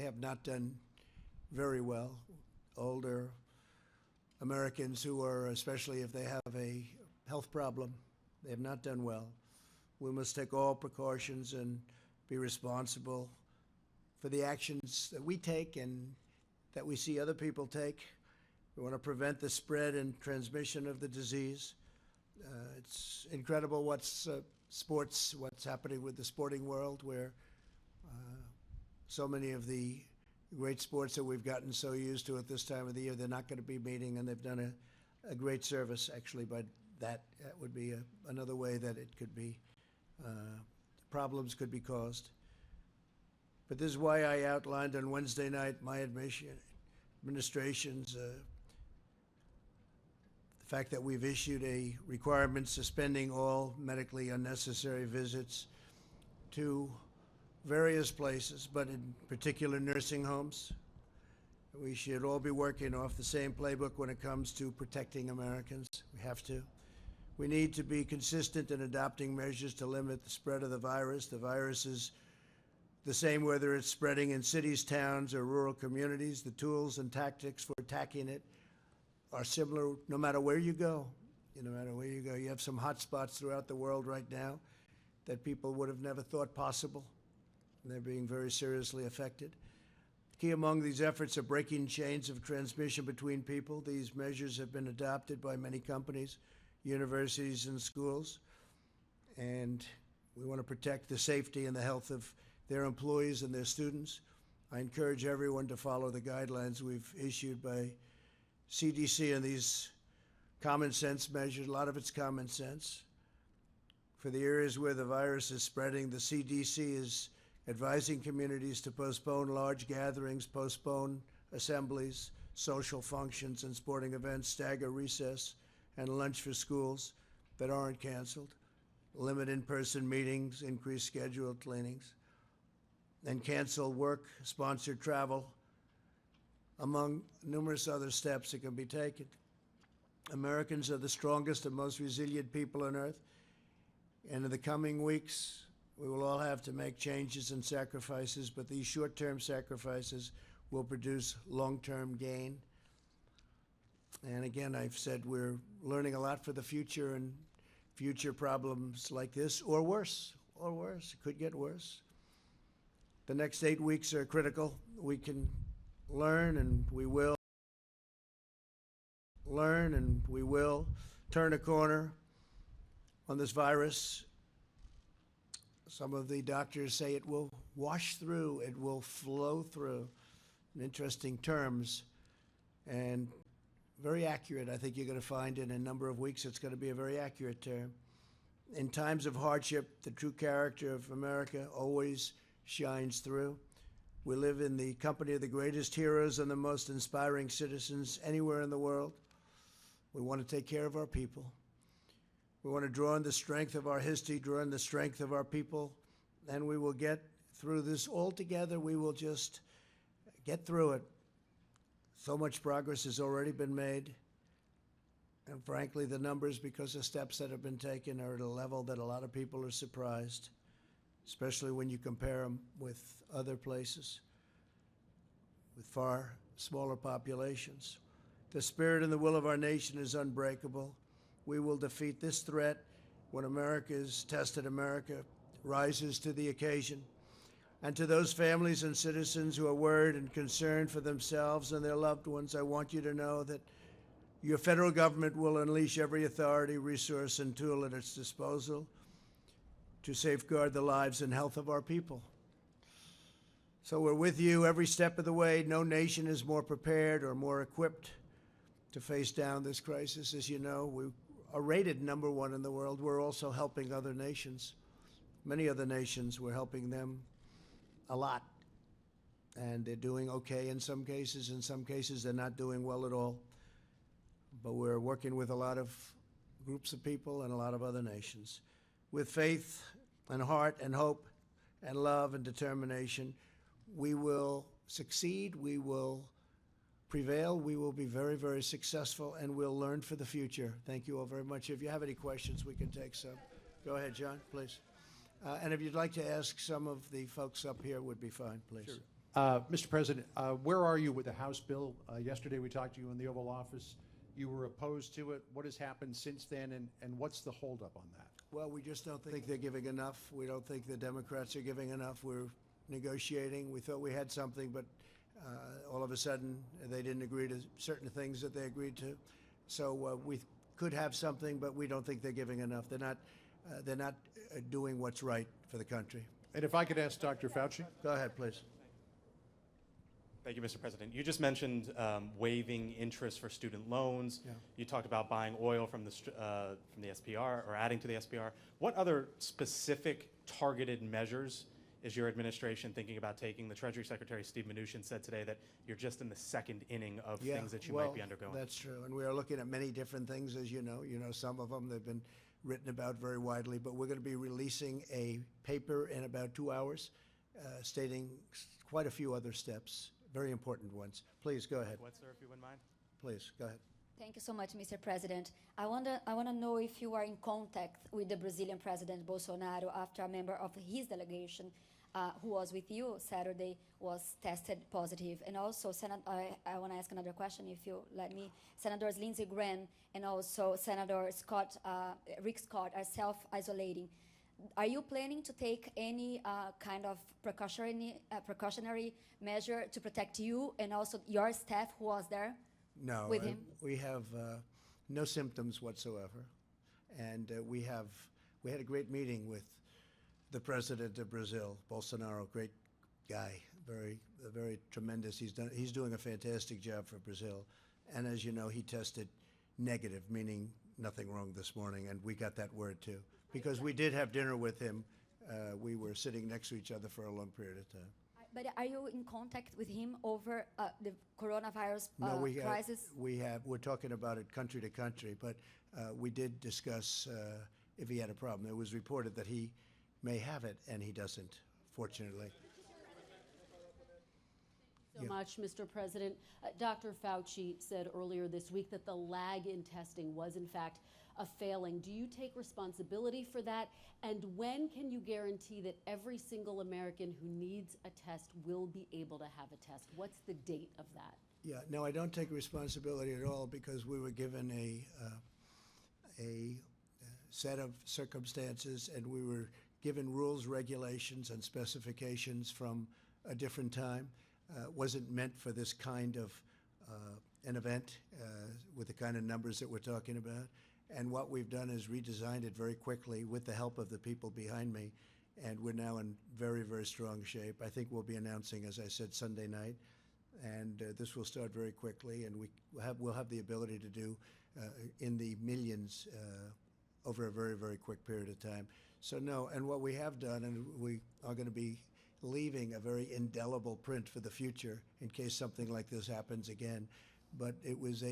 have not done very well. Older Americans who are, especially if they have a health problem, they have not done well. We must take all precautions and be responsible for the actions that we take and that we see other people take. We want to prevent the spread and transmission of the disease. It's incredible what's happening with the sporting world, where so many of the great sports that we've gotten so used to at this time of the year, they're not going to be meeting, and they've done a great service, actually, but that would be another way that it could be, problems could be caused. But this is why I outlined on Wednesday night my administration's the fact that we've issued a requirement suspending all medically unnecessary visits to various places, but in particular nursing homes. We should all be working off the same playbook when it comes to protecting Americans. We have to. We need to be consistent in adopting measures to limit the spread of the virus. The virus is the same whether it's spreading in cities, towns, or rural communities. The tools and tactics for attacking it are similar no matter where you go. No matter where you go. You have some hot spots throughout the world right now that people would have never thought possible. And they're being very seriously affected. Key among these efforts are breaking chains of transmission between people. These measures have been adopted by many companies, universities, and schools. And we want to protect the safety and the health of their employees and their students. I encourage everyone to follow the guidelines we've issued by CDC and these common sense measures. A lot of it's common sense. For the areas where the virus is spreading, the CDC is advising communities to postpone large gatherings, postpone assemblies, social functions and sporting events, stagger recess and lunch for schools that aren't canceled, limit in-person meetings, increase scheduled cleanings, and cancel work-sponsored travel, among numerous other steps that can be taken. Americans are the strongest and most resilient people on earth, and in the coming weeks, we will all have to make changes and sacrifices, but these short-term sacrifices will produce long-term gain. And again, I've said we're learning a lot for the future, and future problems like this, or worse, it could get worse. The next 8 weeks are critical. We can learn, and we will turn a corner on this virus. Some of the doctors say it will wash through, it will flow through, in interesting terms, and very accurate. I think you're going to find in a number of weeks it's going to be a very accurate term. In times of hardship, the true character of America always shines through. We live in the company of the greatest heroes and the most inspiring citizens anywhere in the world. We want to take care of our people. We want to draw on the strength of our history, draw on the strength of our people, and we will get through this all together. We will just get through it. So much progress has already been made. And frankly, the numbers, because of steps that have been taken, are at a level that a lot of people are surprised, especially when you compare them with other places with far smaller populations. The spirit and the will of our nation is unbreakable. We will defeat this threat when America is tested. America rises to the occasion. And to those families and citizens who are worried and concerned for themselves and their loved ones, I want you to know that your federal government will unleash every authority, resource, and tool at its disposal to safeguard the lives and health of our people. So we're with you every step of the way. No nation is more prepared or more equipped to face down this crisis. As you know, we are rated #1 in the world. We're also helping other nations. Many other nations, we're helping them a lot. And they're doing okay in some cases. In some cases, they're not doing well at all. But we're working with a lot of groups of people and a lot of other nations. With faith and heart and hope and love and determination, we will succeed, we will prevail, we will be very, very successful, and we'll learn for the future. Thank you all very much. If you have any questions, we can take some. Go ahead, John, please. And if you'd like to ask some of the folks up here, would be fine, please. Sure. Mr. President, where are you with the House bill? Yesterday we talked to you in the Oval Office. You were opposed to it. What has happened since then, and what's the holdup on that? Well, we just don't think they're giving enough. We don't think the Democrats are giving enough. We're negotiating. We thought we had something, but all of a sudden they didn't agree to certain things that they agreed to. So we could have something, but we don't think they're giving enough. They're not doing what's right for the country. And if I could ask Dr. Fauci? Go ahead, please. Thank you, Mr. President. You just mentioned waiving interest for student loans. Yeah. You talked about buying oil from the SPR or adding to the SPR. What other specific targeted measures is your administration thinking about taking? The Treasury Secretary Steve Mnuchin said today that you're just in the second inning of things that you might be undergoing. That's true, and we are looking at many different things, as you know. You know some of them. They've been written about very widely, but we're going to be releasing a paper in about 2 hours stating quite a few other steps, very important ones. Please, go ahead. What, sir, if you wouldn't mind? Please, go ahead. Thank you so much, Mr. President. I want to know if you are in contact with the Brazilian President Bolsonaro after a member of his delegation who was with you Saturday was tested positive. And also, I want to ask another question, if you let me. Senators Lindsey Graham and also Senator Rick Scott are self-isolating. Are you planning to take any kind of precautionary measure to protect you and also your staff who was there? No, with him? We have no symptoms whatsoever, and we had a great meeting with the president of Brazil, Bolsonaro. Great guy, very tremendous. He's doing a fantastic job for Brazil, and as you know, he tested negative, meaning nothing wrong this morning, and we got that word too, because we did have dinner with him. We were sitting next to each other for a long period of time. But are you in contact with him over the coronavirus crisis? We're talking about it country to country, but we did discuss if he had a problem. It was reported that he may have it, and he doesn't, fortunately. So much, Mr. President. Dr. Fauci said earlier this week that the lag in testing was, in fact, a failing. Do you take responsibility for that? And when can you guarantee that every single American who needs a test will be able to have a test? What's the date of that? Yeah, no, I don't take responsibility at all, because we were given a set of circumstances, and we were given rules, regulations, and specifications from a different time. Wasn't meant for this kind of an event with the kind of numbers that we're talking about. And what we've done is redesigned it very quickly with the help of the people behind me, and we're now in very, very strong shape. I think we'll be announcing, as I said, Sunday night, and this will start very quickly, and we'll have the ability to do in the millions over a very, very quick period of time. So no, and what we have done, and we are going to be leaving a very indelible print for the future in case something like this happens again. But it was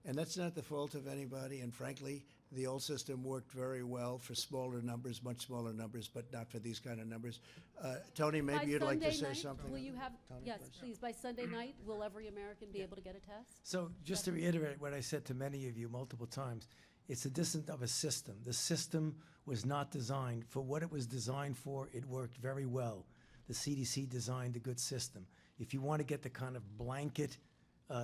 and that's not the fault of anybody, and frankly, the old system worked very well for smaller numbers, much smaller numbers, but not for these kind of numbers. Tony, maybe you'd like to say something? Will you have, Tony, yes, please, by Sunday night, will every American be able to get a test? So just to reiterate what I said to many of you multiple times, it's a distance of a system. The system was not designed for what it was designed for. It worked very well. The CDC designed a good system. If you want to get the kind of blanket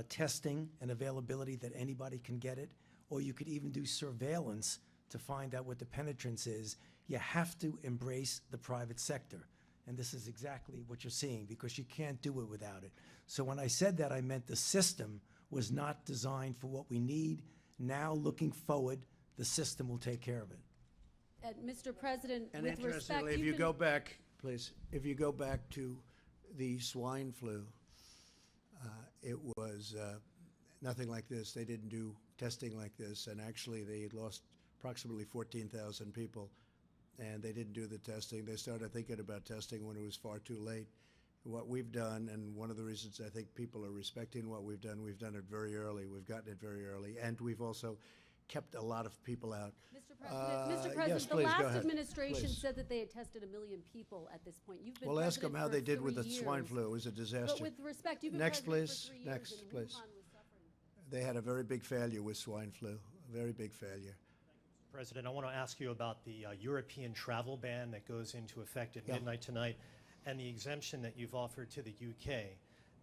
testing and availability that anybody can get it, or you could even do surveillance to find out what the penetrance is, you have to embrace the private sector. And this is exactly what you're seeing, because you can't do it without it. So when I said that, I meant the system was not designed for what we need. Now, looking forward, the system will take care of it. And Mr. President, And with respect, interestingly, if you go back, please, if you go back to the swine flu, it was nothing like this. They didn't do testing like this, and actually they lost approximately 14,000 people, and they didn't do the testing. They started thinking about testing when it was far too late. What we've done, and one of the reasons I think people are respecting what we've done it very early. We've gotten it very early, and we've also kept a lot of people out. Mr. President, yes, the please, go last ahead. administration Please. said that they had tested 1 million people at this point. You've been Well, ask them president how for they did with 3 the years. swine flu. It was a disaster. But with respect, you've been Next, president please. for 3 years, Next, and please. Wuhan was suffering. They had a very big failure with swine flu, a very big failure. President, I want to ask you about the European travel ban that goes into effect at midnight tonight. and the exemption that you've offered to the UK,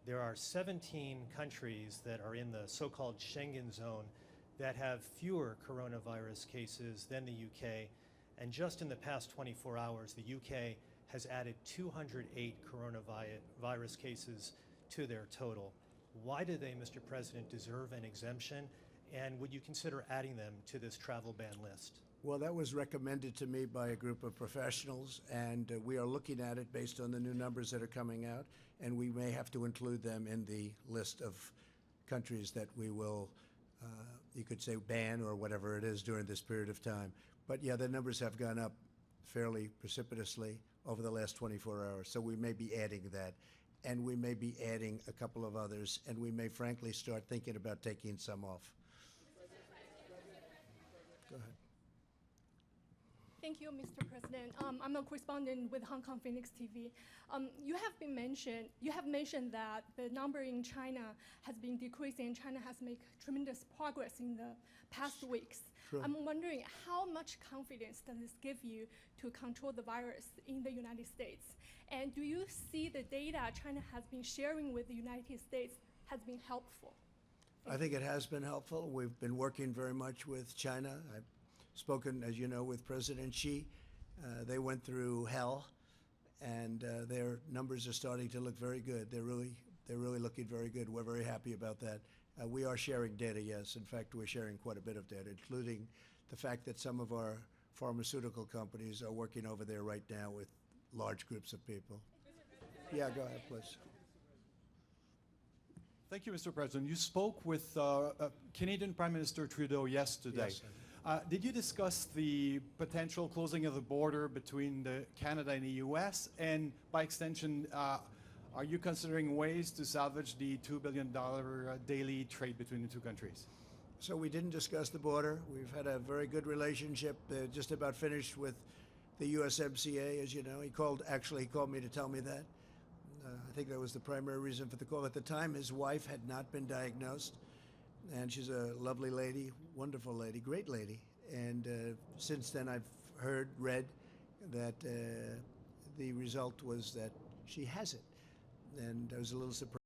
there are 17 countries that are in the so-called Schengen zone that have fewer coronavirus cases than the UK. And just in the past 24 hours, the UK has added 208 coronavirus cases to their total. Why do they, Mr. President, deserve an exemption? And would you consider adding them to this travel ban list? Well, that was recommended to me by a group of professionals, and we are looking at it based on the new numbers that are coming out, and we may have to include them in the list of countries that we will, you could say, ban or whatever it is during this period of time. But yeah, the numbers have gone up fairly precipitously over the last 24 hours, so we may be adding that, and we may be adding a couple of others, and we may frankly start thinking about taking some off. Go ahead. Thank you, Mr. President. I'm a correspondent with Hong Kong Phoenix TV. You have mentioned that the number in China has been decreasing, and China has made tremendous progress in the past weeks. True. I'm wondering how much confidence does this give you to control the virus in the United States? And do you see the data China has been sharing with the United States has been helpful? I think it has been helpful. We've been working very much with China. I've spoken, as you know, with President Xi. They went through hell, and their numbers are starting to look very good. They're really looking very good. We're very happy about that. We are sharing data, yes. In fact, we're sharing quite a bit of data, including the fact that some of our pharmaceutical companies are working over there right now with large groups of people. Yeah, go ahead, please. Thank you, Mr. President. You spoke with Canadian Prime Minister Trudeau yesterday. Yes, did you discuss the potential closing of the border between Canada and the U.S.? And by extension, are you considering ways to salvage the $2 billion daily trade between the two countries? So we didn't discuss the border. We've had a very good relationship, just about finished with the USMCA, as you know. He called me to tell me that. I think that was the primary reason for the call. At the time, his wife had not been diagnosed, and she's a lovely lady, wonderful lady, great lady. And since then, I've read that the result was that she has it. And I was a little surprised.